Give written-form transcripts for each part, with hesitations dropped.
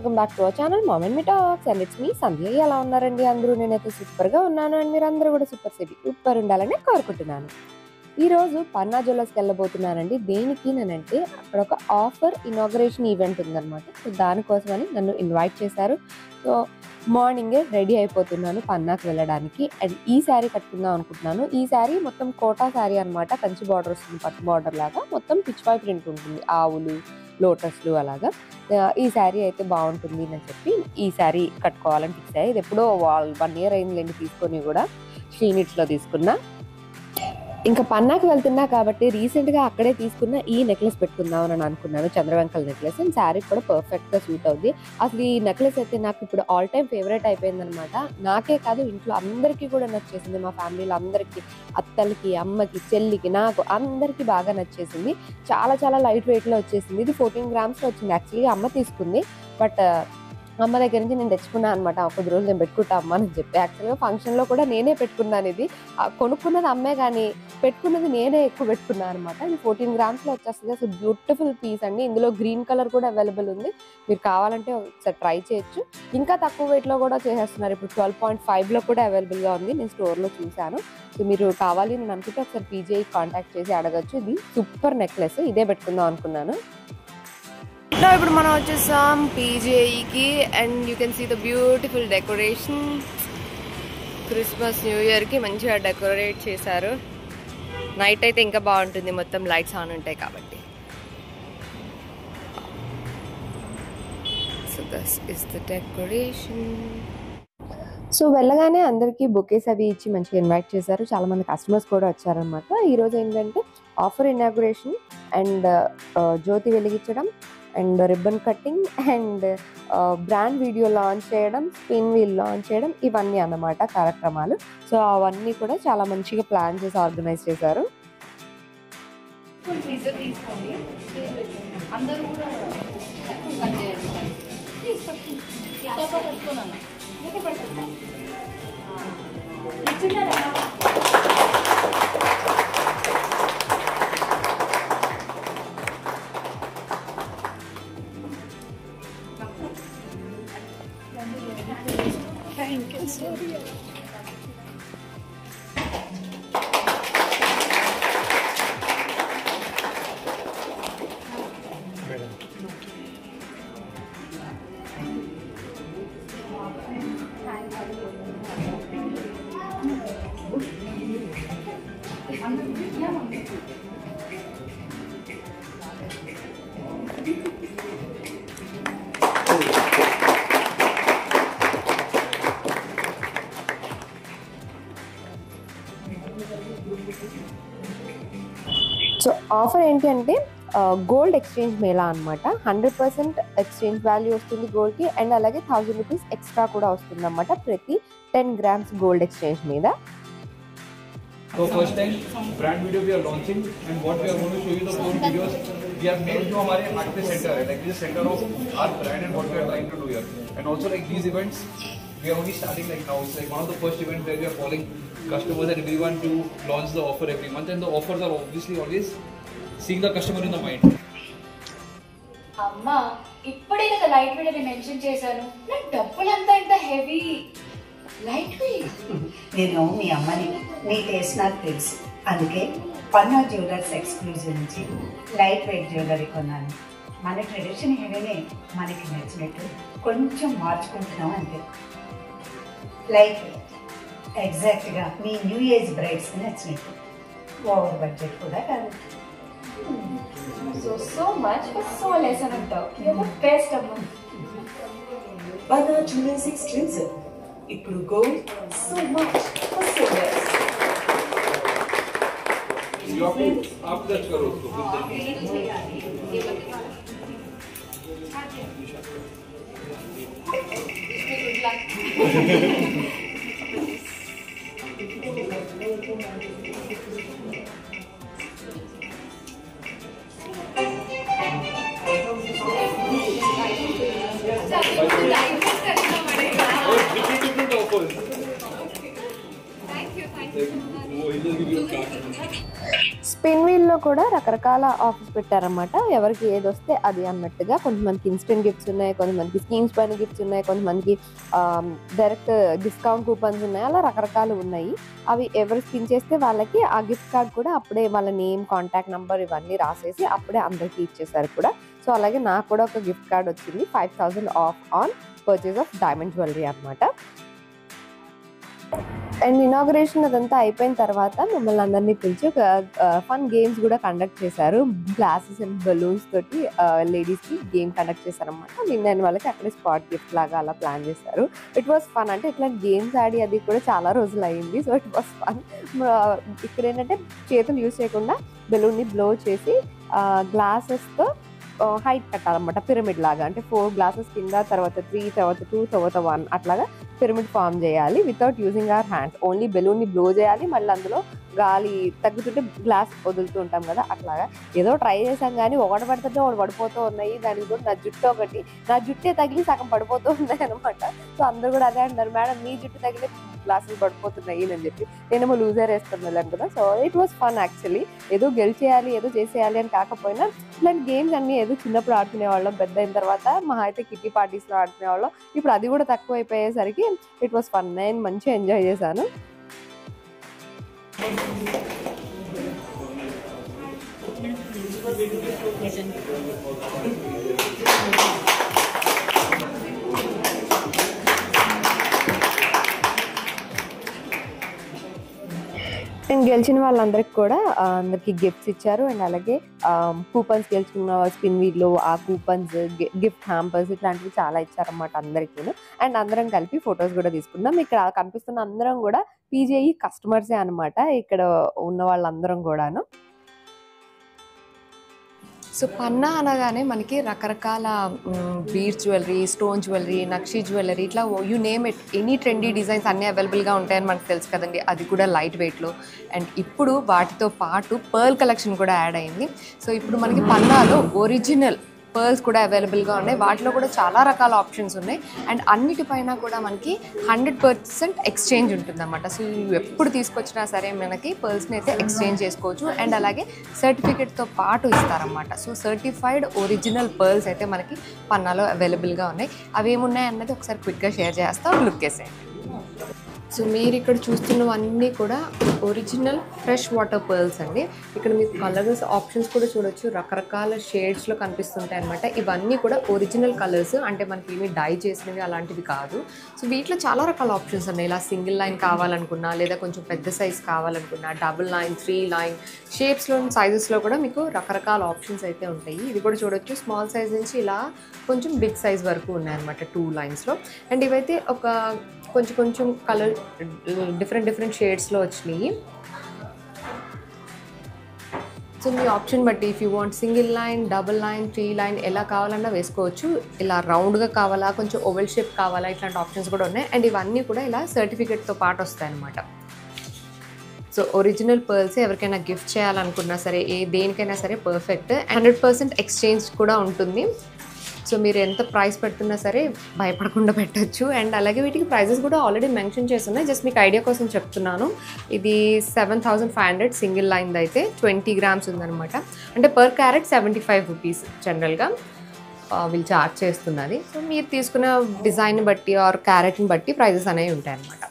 Welcome back to our channel mom and me talks and it's me Sandhya. ఎలా ఉన్నారండి అందరూ? నేనైతే సూపర్గా ఉన్నాను అండ్ మీరు అందరూ కూడా సూపర్ ఉండాలని కోరుకుంటున్నాను. ఈరోజు పన్నా జ్యువెలర్స్కి వెళ్ళబోతున్నానండి. దేనికి నేనంటే అక్కడ ఒక ఆఫర్ ఇనాగరేషన్ ఈవెంట్ ఉందన్నమాట. సో దానికోసమని నన్ను ఇన్వైట్ చేశారు. సో మార్నింగే రెడీ అయిపోతున్నాను పన్నాకు వెళ్ళడానికి. అండ్ ఈ శారీ కట్టుకుందాం అనుకుంటున్నాను. ఈ శారీ మొత్తం కోటా శారీ అనమాట. కంచి బార్డర్ వస్తుంది, పట్టు బార్డర్ లాగా. మొత్తం పిచ్వాయ్ ప్రింట్ ఉంటుంది, ఆవులు లోటస్లు అలాగా. ఈ శారీ అయితే బాగుంటుంది అని చెప్పి ఈ శారీ కట్టుకోవాలని ఫిక్స్ అయ్యి, ఇది ఎప్పుడో 1 year అయిందిలేండి తీసుకొని కూడా. శ్రీనిట్స్లో తీసుకున్నా. ఇంకా పన్నాకి వెళ్తున్నా కాబట్టి రీసెంట్గా అక్కడే తీసుకున్న ఈ నెక్లెస్ పెట్టుకుందామని అని అనుకున్నాను, చంద్రవంకల్ నెక్లెస్. అండ్ శారీ కూడా పర్ఫెక్ట్గా సూట్ అవుద్ది. అసలు ఈ నెక్లెస్ అయితే నాకు ఇప్పుడు ఆల్ టైమ్ ఫేవరెట్ అయిపోయిందనమాట. నాకే కాదు, ఇంట్లో అందరికీ కూడా నచ్చేసింది. మా ఫ్యామిలీలో అందరికీ, అత్తలకి, అమ్మకి, చెల్లికి, నాకు అందరికీ బాగా నచ్చేసింది. చాలా చాలా లైట్ వెయిట్లో వచ్చేసింది. ఇది 14 grams వచ్చింది. యాక్చువల్గా అమ్మ తీసుకుంది, బట్ అమ్మ దగ్గర నుంచి నేను తెచ్చుకున్నాను అనమాట. కొద్ది రోజులు నేను పెట్టుకుంటా అమ్మ అని చెప్పి. యాక్చువల్గా ఫంక్షన్లో కూడా నేనే పెట్టుకున్నాను. ఇది కొనుక్కున్నది అమ్మే, కానీ పెట్టుకున్నది నేనే ఎక్కువ పెట్టుకున్నాను అనమాట. ఇది 14 grams వచ్చేస్తుంది. అసలు బ్యూటిఫుల్ పీస్ అండి. ఇందులో గ్రీన్ కలర్ కూడా అవైలబుల్ ఉంది. మీరు కావాలంటే ఒకసారి ట్రై చేయొచ్చు. ఇంకా తక్కువ వెయిట్లో కూడా చేసేస్తున్నారు. ఇప్పుడు 12.5లో కూడా అవైలబుల్గా ఉంది. నేను స్టోర్లో చూశాను. సో మీరు కావాలి నేను అనుకుంటే ఒకసారి పీజీఐ కాంటాక్ట్ చేసి అడగచ్చు. ఇది సూపర్ నెక్లెస్. ఇదే పెట్టుకుందాం అనుకున్నాను. ఇప్పుడు మనం వచ్చేసాం పీజేఈకి. And you can see the beautiful decoration. Christmas new ఇయర్కి మంచిగా డెకరేట్ చేశారు. నైట్ అయితే ఇంకా బాగుంటుంది, మొత్తం లైట్స్ ఆన్ ఉంటాయి కాబట్టి. So this is the decoration. So వెళ్ళగానే అందరికీ బొకేస్ అవి ఇచ్చి మంచిగా ఇన్వైట్ చేశారు. చాలా మంది కస్టమర్స్ కూడా వచ్చారనమాట. ఈరోజు ఏంటంటే ఆఫర్ ఇనాగ్రేషన్ అండ్ జ్యోతి వెలిగించడం and ribbon cutting and brand video launch చేయడం, స్పిన్ వీల్ లాంచ్ చేయడం, ఇవన్నీ అన్నమాట కార్యక్రమాలు. సో అవన్నీ కూడా చాలా మంచిగా ప్లాన్ చేసి ఆర్గనైజ్ చేశారు. Thank you so much. So offer ఏంటి అంటే గోల్డ్ ఎక్స్చేంజ్ మేళా అనమాట. 100% ఎక్స్చేంజ్ వాల్యూ వస్తుంది గోల్డ్కి. అండ్ అలాగే 1000 rupees ఎక్స్ట్రా కూడా వస్తుంది అన్నమాట ప్రతి 10 grams గోల్డ్ ఎక్స్చేంజ్ మీద. So first time brand video we are launching, and what we are going to show you the 4 videos we have made जो हमारे हाथ पे center है, like this is center of our brand and what we are trying to do here. And also like these events we are only starting like now. It's like one of the first events where we are calling customers and everyone to launch the offer every month, and the offers are obviously always seeing the customer in the mind. అమ్మా ఇప్పుడే కదా light weight అని mention చేశాను. నా డబ్బులంతా ఇంత heavy light weight. నేను మీ అమ్మని, నీ టేస్ట్ నాకు తెలుసు. అందుకే పన్నా జ్యువెలర్స్ ఎక్స్క్లూజివ్ నుంచి లైట్ వెయిట్ జ్యువెలరీ కొన్నాను. మన ట్రెడిషన్ హెవీనే మనకి నచ్చినట్టు కొంచెం మార్చుకుంటున్నాం అంతే. లైట్ వెయిట్ ఎగ్జాక్ట్గా మీ న్యూ ఏజ్ బ్రైడ్స్కి నచ్చినట్టు. ఓవర్ బడ్జెట్ కూడా కాదు. So much for so less అని అంటావు. యూఆర్ ద బెస్ట్ అమ్మా. పన్నా జ్యువెలర్స్ ఎక్స్క్లూజివ్. ఇప్పుడు gold so much for so less. आप टच करो उसको Thank you. స్పిన్ వీల్లో కూడా రకరకాల ఆఫర్స్ పెట్టారన్నమాట. ఎవరికి ఏది వస్తే అది అన్నట్టుగా. కొంతమందికి ఇన్స్టెంట్ గిఫ్ట్స్ ఉన్నాయి, కొంతమందికి స్కీమ్స్ పైన గిఫ్ట్స్ ఉన్నాయి, కొంతమందికి డైరెక్ట్ డిస్కౌంట్ కూపన్స్ ఉన్నాయి. అలా రకరకాలు ఉన్నాయి. అవి ఎవరు స్పిన్ చేస్తే వాళ్ళకి ఆ గిఫ్ట్ కార్డ్ కూడా అప్పుడే వాళ్ళ నేమ్, కాంటాక్ట్ నెంబర్ ఇవన్నీ రాసేసి అప్పుడే అందరికీ ఇచ్చేసారు కూడా. సో అలాగే నాకు కూడా ఒక గిఫ్ట్ కార్డ్ వచ్చింది, 5000 of on purchase of diamond jewellery అనమాట. అండ్ ఇనాగ్రేషన్ అదంతా అయిపోయిన తర్వాత మమ్మల్ని అందరినీ పిలిచి ఒక ఫన్ గేమ్స్ కూడా కండక్ట్ చేశారు. గ్లాసెస్ అండ్ బలూన్స్ తోటి లేడీస్కి గేమ్ కండక్ట్ చేశారనమాట. విన్ అయిన వాళ్ళకి అక్కడే స్పాట్ గిఫ్ట్ లాగా అలా ప్లాన్ చేశారు. It was fun. అంటే ఇట్లాంటి గేమ్స్ ఆడి అది కూడా చాలా రోజులు అయింది. So it was fun. ఇక్కడ ఏంటంటే చేతులు యూజ్ చేయకుండా బెలూన్ని బ్లో చేసి గ్లాసెస్తో హైట్ కట్టాలన్నమాట, పిరమిడ్ లాగా. అంటే 4 గ్లాసెస్ కింద, తర్వాత 3, తర్వాత 2, తర్వాత 1 అట్లాగా పిరమిడ్ ఫామ్ చేయాలి without using our hands. Only బెలూన్ని బ్లో చేయాలి, మళ్ళీ అందులో గాలి తగ్గుతుంటే గ్లాస్ వదులుతూ ఉంటాం కదా, అట్లాగా. ఏదో ట్రై చేసాం కానీ ఒకటి పడుతుంటే ఒకటి పడిపోతూ ఉన్నాయి. దానికి కూడా నా జుట్టే తగిలి సగం పడిపోతూ ఉన్నాయి అనమాట. సో అందరూ కూడా అదే అంటారు, మేడం మీ జుట్టు తగిలి గ్లాసులు పడిపోతున్నాయి అని చెప్పి. నేనేమో లూజర్ వేస్తున్నాను కదా. So it was fun actually. ఏదో గెలిచేయాలి, ఏదో చేసేయాలి అని కాకపోయినా ఇట్లాంటి గేమ్స్ అన్ని ఏదో చిన్నప్పుడు ఆడుకునేవాళ్ళం, పెద్ద అయిన తర్వాత మహా అయితే కిట్టి పార్టీస్లో ఆడుకునేవాళ్ళం. ఇప్పుడు అది కూడా తక్కువ అయిపోయేసరికి ఇట్ వాస్ ఫన్. నేను మంచిగా ఎంజాయ్ చేశాను. అండ్ గెలిచిన వాళ్ళందరికి కూడా అందరికి గిఫ్ట్స్ ఇచ్చారు. అండ్ అలాగే కూపన్స్ గెలుచుకున్న స్పిన్ వీల్లో ఆ కూపన్స్, గిఫ్ట్ హ్యాంపర్స్ ఇట్లాంటివి చాలా ఇచ్చారన్నమాట అందరికీ. అండ్ అందరం కలిపి ఫొటోస్ కూడా తీసుకున్నాం. ఇక్కడ కనిపిస్తున్న అందరం కూడా పీజేఈ కస్టమర్సే అనమాట, ఇక్కడ ఉన్న వాళ్ళందరం కూడాను. సో పన్నా అనగానే మనకి రకరకాల బీడ్స్ జ్యువెలరీ, స్టోన్ జ్యువెలరీ, నక్షి జ్యువెలరీ, ఇట్లా you name it, any trendy designs అన్నీ అవైలబుల్గా ఉంటాయని మనకు తెలుసు కదండి. అది కూడా లైట్ వెయిట్లో. అండ్ ఇప్పుడు వాటితో పాటు పర్ల్ కలెక్షన్ కూడా యాడ్ అయింది. సో ఇప్పుడు మనకి పన్నాలో ఒరిజినల్ పర్ల్స్ కూడా అవైలబుల్గా ఉన్నాయి. వాటిలో కూడా చాలా రకాల ఆప్షన్స్ ఉన్నాయి. అండ్ అన్నిటిపైన కూడా మనకి 100% ఎక్స్చేంజ్ ఉంటుందన్నమాట. సో ఎప్పుడు తీసుకొచ్చినా సరే మనకి పర్ల్స్ని అయితే ఎక్స్చేంజ్ చేసుకోవచ్చు. అండ్ అలాగే సర్టిఫికేట్తో పాటు ఇస్తారన్నమాట. సో సర్టిఫైడ్ ఒరిజినల్ పర్ల్స్ అయితే మనకి పన్నాలో అవైలబుల్గా ఉన్నాయి. అవి ఏమున్నాయి అన్నది ఒకసారి క్విక్గా షేర్ చేస్తా, లుక్ వేసేయండి. సో మీరు ఇక్కడ చూస్తున్నవన్నీ కూడా ఒరిజినల్ ఫ్రెష్ వాటర్ పర్ల్స్ అండి. ఇక్కడ మీకు కలర్స్ ఆప్షన్స్ కూడా చూడొచ్చు, రకరకాల షేడ్స్లో కనిపిస్తుంటాయి అనమాట. ఇవన్నీ కూడా ఒరిజినల్ కలర్స్, అంటే మనకి ఏమి డై చేసినవి అలాంటివి కాదు. సో వీటిలో చాలా రకాల ఆప్షన్స్ ఉన్నాయి. ఇలా సింగిల్ లైన్ కావాలనుకున్నా, లేదా కొంచెం పెద్ద సైజ్ కావాలనుకున్నా, డబుల్ లైన్, 3 లైన్ షేప్స్లో, సైజెస్లో కూడా మీకు రకరకాల ఆప్షన్స్ అయితే ఉంటాయి. ఇది కూడా చూడొచ్చు, స్మాల్ సైజ్ నుంచి ఇలా కొంచెం బిగ్ సైజ్ వరకు ఉన్నాయన్నమాట 2 లైన్స్లో. అండ్ ఇవైతే ఒక కొంచెం కలర్ డిఫరెంట్ షేడ్స్లో వచ్చినాయి. సో మీ ఆప్షన్ బట్టి if you want single line, double line, 3 line ఎలా కావాలన్నా వేసుకోవచ్చు. ఇలా రౌండ్గా కావాలా, కొంచెం ఓవెల్ షేప్ కావాలా, ఇట్లాంటి ఆప్షన్స్ కూడా ఉన్నాయి. అండ్ ఇవన్నీ కూడా ఇలా సర్టిఫికేట్తో పాటు వస్తాయి అన్నమాట. సో ఒరిజినల్ పర్ల్స్ ఎవరికైనా గిఫ్ట్ చేయాలనుకున్నా సరే, దేనికైనా సరే పర్ఫెక్ట్. 100% ఎక్స్చేంజ్ కూడా ఉంటుంది. సో మీరు ఎంత ప్రైస్ పెడుతున్నా సరే భయపడకుండా పెట్టచ్చు. అండ్ అలాగే వీటికి ప్రైజెస్ కూడా ఆల్రెడీ మెన్షన్ చేస్తున్నాయి, జస్ట్ మీకు ఐడియా కోసం చెప్తున్నాను. ఇది 7500 సింగిల్ లైన్ అయితే 20 గ్రామ్స్ ఉందన్నమాట. అంటే పర్ క్యారెట్ 75 రూపీస్ జనరల్గా వీళ్ళు చార్జ్ చేస్తున్నది. సో మీరు తీసుకున్న డిజైన్ బట్టి ఆర్ క్యారెట్ని బట్టి ప్రైజెస్ అనేవి ఉంటాయి అన్నమాట.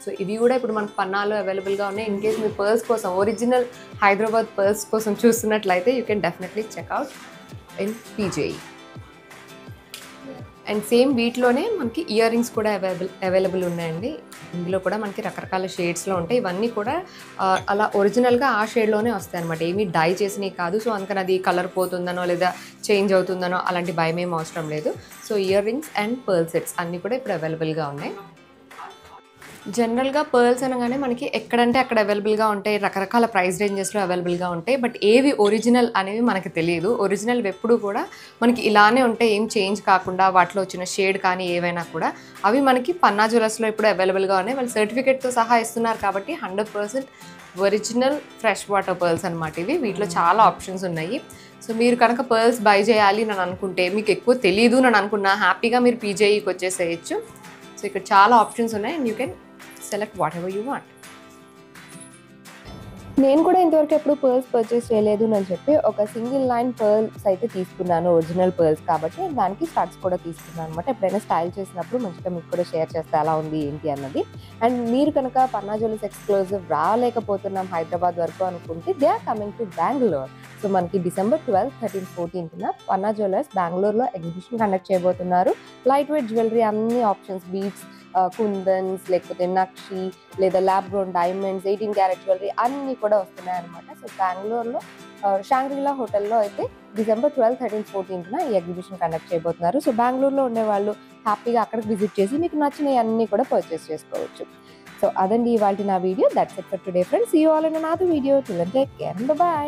సో ఇవి కూడా ఇప్పుడు మనకు పన్నాలో అవైలబుల్గా ఉన్నాయి. ఇన్ కేస్ మీ పర్ల్స్ కోసం, ఒరిజినల్ హైదరాబాద్ పర్ల్స్ కోసం చూస్తున్నట్లయితే you can definitely check out in PJE. And same వీటిలోనే మనకి ఇయర్ రింగ్స్ కూడా అవైలబుల్ ఉన్నాయండి. ఇందులో కూడా మనకి రకరకాల షేడ్స్లో ఉంటాయి. ఇవన్నీ కూడా అలా ఒరిజినల్గా ఆ షేడ్లోనే వస్తాయి అనమాట, ఏమీ డై చేసినవి కాదు. సో అందుకని అది కలర్ పోతుందనో లేదా చేంజ్ అవుతుందనో అలాంటి భయం ఏం అవసరం లేదు. So ear rings and pearl sets అన్నీ కూడా ఇప్పుడు అవైలబుల్గా ఉన్నాయి. జనరల్గా పర్ల్స్ అనగానే మనకి ఎక్కడంటే అక్కడ అవైలబుల్గా ఉంటాయి, రకరకాల ప్రైస్ రేంజెస్లో అవైలబుల్గా ఉంటాయి. బట్ ఏవి ఒరిజినల్ అనేవి మనకి తెలియదు. ఒరిజినల్ ఎప్పుడు కూడా మనకి ఇలానే ఉంటాయి, ఏం చేంజ్ కాకుండా. వాటిలో వచ్చిన షేడ్ కానీ ఏవైనా కూడా అవి మనకి పన్నా జ్యువెలర్స్లో ఇప్పుడు అవైలబుల్గా ఉన్నాయి. వాళ్ళు సర్టిఫికేట్తో సహా ఇస్తున్నారు కాబట్టి 100% ఒరిజినల్ ఫ్రెష్ వాటర్ పర్ల్స్ అనమాట ఇవి. వీటిలో చాలా ఆప్షన్స్ ఉన్నాయి. సో మీరు కనుక పర్ల్స్ బై చేయాలి అని అనుకుంటే, మీకు ఎక్కువ తెలియదు అని అనుకున్నా, హ్యాపీగా మీరు పీజేఈకి వచ్చేసేయచ్చు. సో ఇక్కడ చాలా ఆప్షన్స్ ఉన్నాయి and you can select whatever you want. నేను కూడా ఇంతవరకు ఎప్పుడు పర్ల్స్ పర్చేస్ చేయలేదు అని చెప్పి ఒక సింగిల్ లైన్ పర్ల్స్ అయితే తీసుకున్నాను, ఒరిజినల్ పర్ల్స్ కాబట్టి. దానికి స్టడ్స్ కూడా తీసుకున్నాను అనమాట. ఎప్పుడైనా స్టైల్ చేసినప్పుడు మంచిగా మీకు కూడా షేర్ చేస్తే ఎలా ఉంది ఏంటి అన్నది. అండ్ మీరు కనుక పన్నా జ్యువెలర్స్ ఎక్స్క్లూజివ్ రాలేకపోతున్నాం హైదరాబాద్ వరకు అనుకుంటే, they are coming to Bengaluru. So మనకి December 12, 13, 14 పన్నా జ్యువెలర్స్ బెంగళూరులో ఎగ్జిబిషన్ కండక్ట్ చేయబోతున్నారు. లైట్ వెయిట్ జ్యువెలరీ అన్ని ఆప్షన్స్, బీడ్స్, కుందన్స్, లేకపోతే నక్షి లేదా lab grown diamonds, 18 carat jewellery అన్నీ కూడా వస్తున్నాయి అనమాట. సో బెంగళూరులో షాంగ్రీలా హోటల్లో అయితే December 12, 13, 14 ఈ ఎగ్జిబిషన్ కండక్ట్ చేయబోతున్నారు. సో బెంగళూరులో ఉండేవాళ్ళు హ్యాపీగా అక్కడికి విజిట్ చేసి మీకు నచ్చినవి అన్నీ కూడా పర్చేస్ చేసుకోవచ్చు. సో అదండి ఇవాళ నా వీడియో. That's it for today friends. See you all in another video. Till then take care and by.